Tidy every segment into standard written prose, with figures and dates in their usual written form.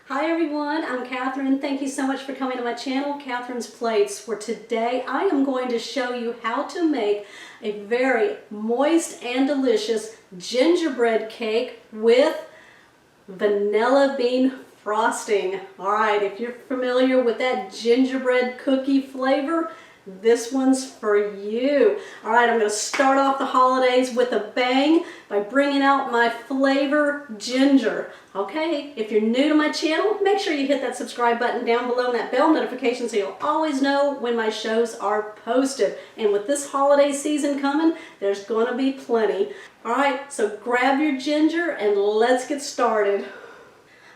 Hi everyone, I'm Catherine. Thank you so much for coming to my channel, Catherine's Plates, where today I am going to show you how to make a very moist and delicious gingerbread cake with vanilla bean frosting. Alright, if you're familiar with that gingerbread cookie flavor, this one's for you. Alright, I'm going to start off the holidays with a bang by bringing out my flavor ginger. Okay, if you're new to my channel, make sure you hit that subscribe button down below and that bell notification so you'll always know when my shows are posted. And with this holiday season coming, there's going to be plenty. Alright, so grab your ginger and let's get started.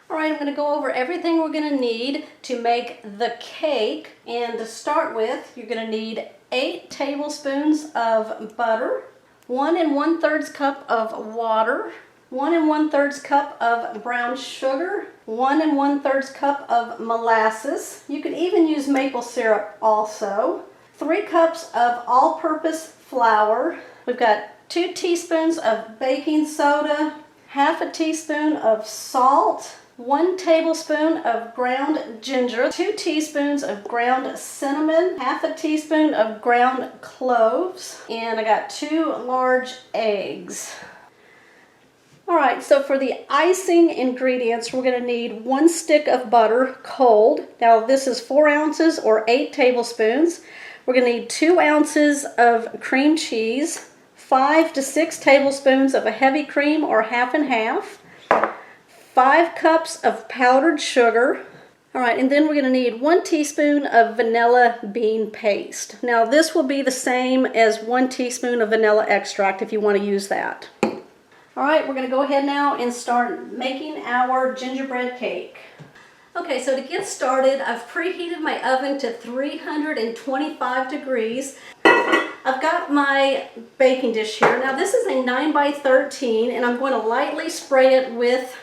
Alright, I'm going to go over everything we're going to need to make the cake. And to start with, you're going to need 8 tablespoons of butter, 1 1/3 cup of water, 1 1/3 cup of brown sugar, 1 1/3 cup of molasses. You could even use maple syrup also. 3 cups of all-purpose flour. We've got 2 teaspoons of baking soda, half a teaspoon of salt, 1 tablespoon of ground ginger, 2 teaspoons of ground cinnamon, half a teaspoon of ground cloves, and I got 2 large eggs. Alright, so for the icing ingredients, we're going to need 1 stick of butter cold. Now this is 4 ounces or 8 tablespoons. We're going to need 2 ounces of cream cheese, 5 to 6 tablespoons of a heavy cream or half and half, 5 cups of powdered sugar. Alright, and then we're going to need 1 teaspoon of vanilla bean paste. Now this will be the same as 1 teaspoon of vanilla extract if you want to use that. Alright, we're going to go ahead now and start making our gingerbread cake. Okay, so to get started, I've preheated my oven to 325 degrees. I've got my baking dish here. Now this is a 9 by 13 and I'm going to lightly spray it with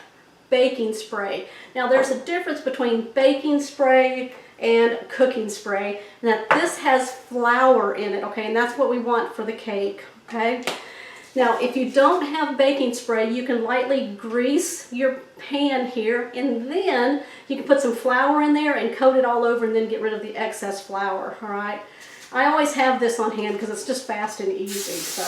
baking spray. Now there's a difference between baking spray and cooking spray. Now this has flour in it, okay, and that's what we want for the cake, okay? Now if you don't have baking spray, you can lightly grease your pan here and then you can put some flour in there and coat it all over and then get rid of the excess flour, all right? I always have this on hand because it's just fast and easy, so.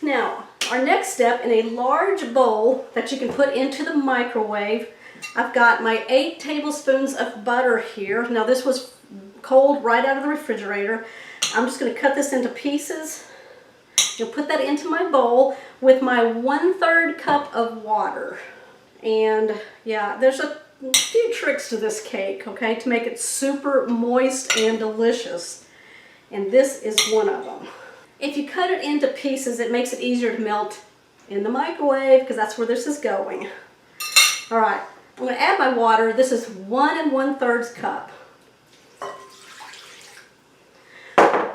Now, our next step, in a large bowl that you can put into the microwave, I've got my 8 tablespoons of butter here. Now this was cold right out of the refrigerator. I'm just going to cut this into pieces. You'll put that into my bowl with my 1/3 cup of water. And yeah, there's a few tricks to this cake, okay, to make it super moist and delicious. And this is one of them. If you cut it into pieces, it makes it easier to melt in the microwave because that's where this is going. Alright, I'm going to add my water. This is 1 1/3 cup.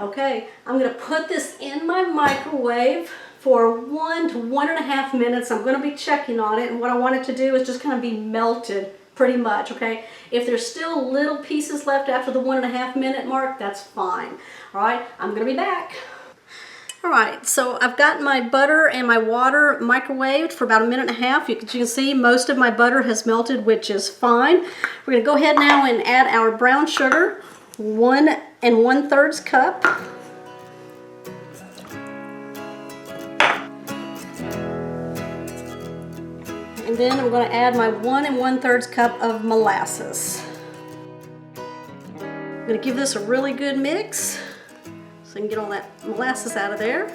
Okay, I'm going to put this in my microwave for 1 to 1.5 minutes. I'm going to be checking on it, and what I want it to do is just kind of be melted pretty much, okay? If there's still little pieces left after the 1.5 minute mark, that's fine. Alright, I'm going to be back. Alright, so I've got my butter and my water microwaved for about 1.5 minutes. You can see most of my butter has melted, which is fine. We're going to go ahead now and add our brown sugar, 1 1/3 cup. And then I'm going to add my 1 1/3 cup of molasses. I'm going to give this a really good mix so you can get all that molasses out of there.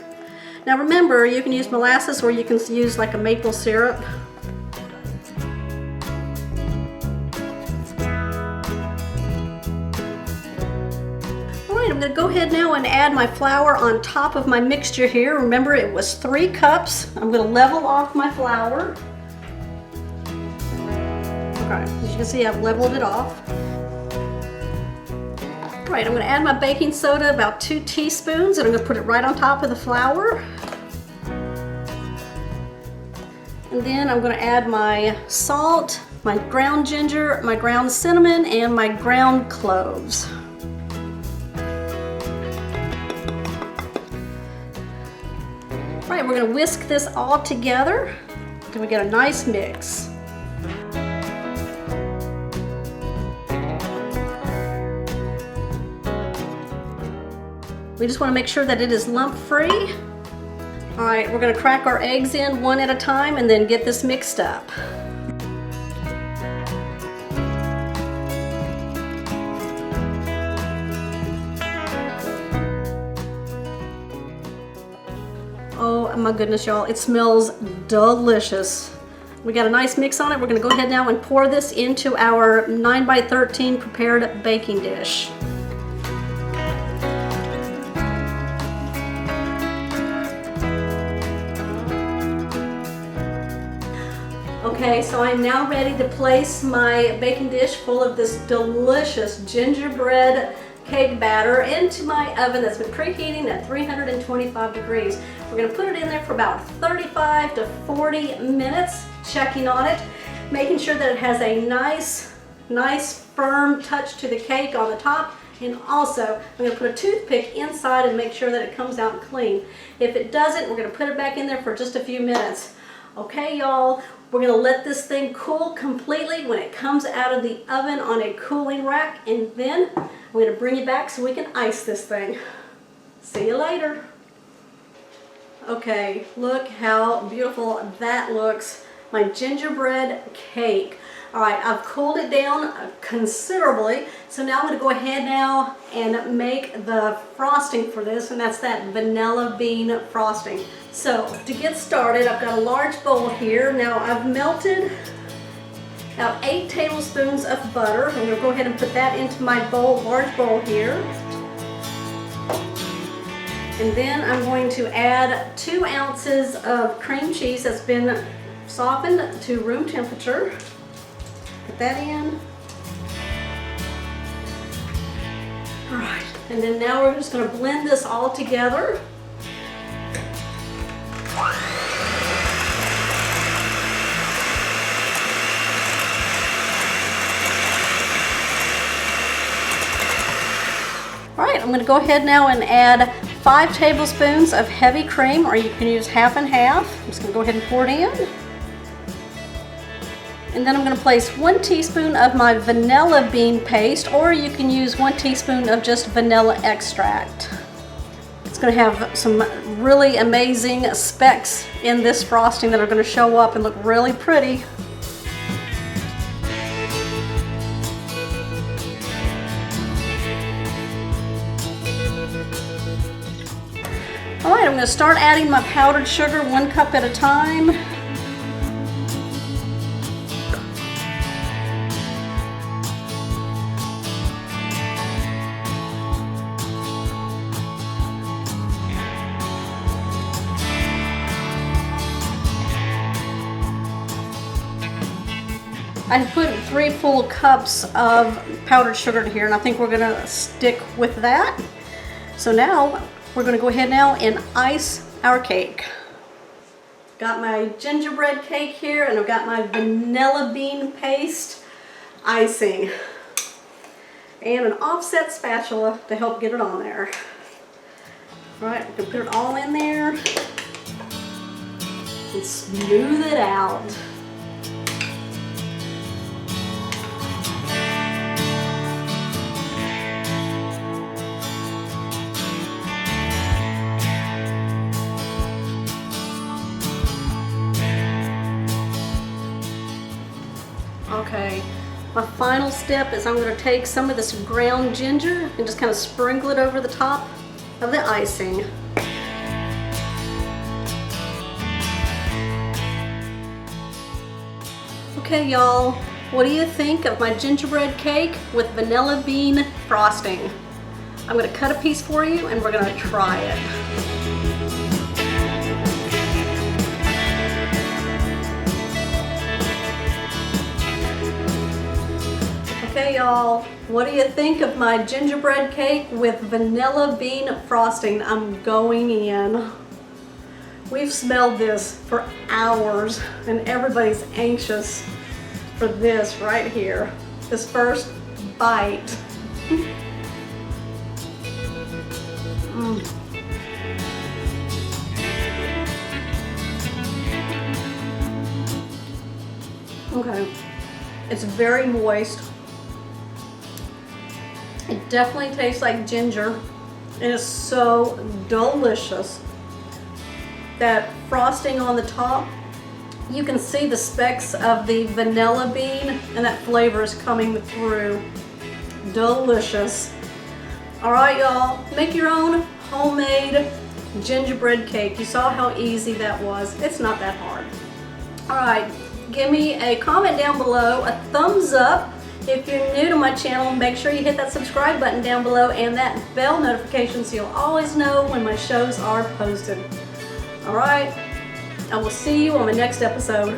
Now remember, you can use molasses or you can use like a maple syrup. Alright, I'm going to go ahead now and add my flour on top of my mixture here. Remember, it was 3 cups. I'm going to level off my flour. Okay, as you can see, I've leveled it off. Alright, I'm going to add my baking soda, about 2 teaspoons, and I'm going to put it right on top of the flour. And then I'm going to add my salt, my ground ginger, my ground cinnamon, and my ground cloves. Alright, we're going to whisk this all together until we get a nice mix. We just want to make sure that it is lump-free. All right, we're going to crack our eggs in one at a time and then get this mixed up. Oh my goodness, y'all, it smells delicious. We got a nice mix on it. We're going to go ahead now and pour this into our 9x13 prepared baking dish. Okay, so I'm now ready to place my baking dish full of this delicious gingerbread cake batter into my oven that's been preheating at 325 degrees. We're going to put it in there for about 35 to 40 minutes, checking on it, making sure that it has a nice firm touch to the cake on the top. And also, I'm going to put a toothpick inside and make sure that it comes out clean. If it doesn't, we're going to put it back in there for just a few minutes. Okay, y'all, we're going to let this thing cool completely when it comes out of the oven on a cooling rack, and then I'm going to bring you back so we can ice this thing. See you later. Okay, look how beautiful that looks. My gingerbread cake. All right, I've cooled it down considerably, so now I'm going to go ahead now and make the frosting for this, and that's that vanilla bean frosting. So to get started, I've got a large bowl here. Now I've melted about 8 tablespoons of butter. I'm going to go ahead and put that into my bowl, large bowl here. And then I'm going to add 2 ounces of cream cheese that's been softened to room temperature. Put that in. All right, and then now we're just going to blend this all together. All right, I'm going to go ahead now and add 5 tablespoons of heavy cream, or you can use half and half. I'm just going to go ahead and pour it in. And then I'm going to place 1 teaspoon of my vanilla bean paste, or you can use 1 teaspoon of just vanilla extract. It's going to have some really amazing specks in this frosting that are going to show up and look really pretty. All right, I'm going to start adding my powdered sugar 1 cup at a time. I put 3 full cups of powdered sugar in here, and I think we're going to stick with that. So now we're going to go ahead now and ice our cake. Got my gingerbread cake here, and I've got my vanilla bean paste icing and an offset spatula to help get it on there. All right, we can put it all in there and smooth it out. Okay, my final step is I'm going to take some of this ground ginger and just kind of sprinkle it over the top of the icing. Okay, y'all, what do you think of my gingerbread cake with vanilla bean frosting? I'm going to cut a piece for you and we're going to try it. Okay, y'all, what do you think of my gingerbread cake with vanilla bean frosting? I'm going in. We've smelled this for hours and everybody's anxious for this right here, this first bite. Okay, it's very moist. It definitely tastes like ginger. It is so delicious. That frosting on the top, you can see the specks of the vanilla bean, and that flavor is coming through. Delicious. All right, y'all, make your own homemade gingerbread cake. You saw how easy that was. It's not that hard. All right, give me a comment down below, a thumbs up. If you're new to my channel, make sure you hit that subscribe button down below and that bell notification so you'll always know when my shows are posted. All right, I will see you on the next episode.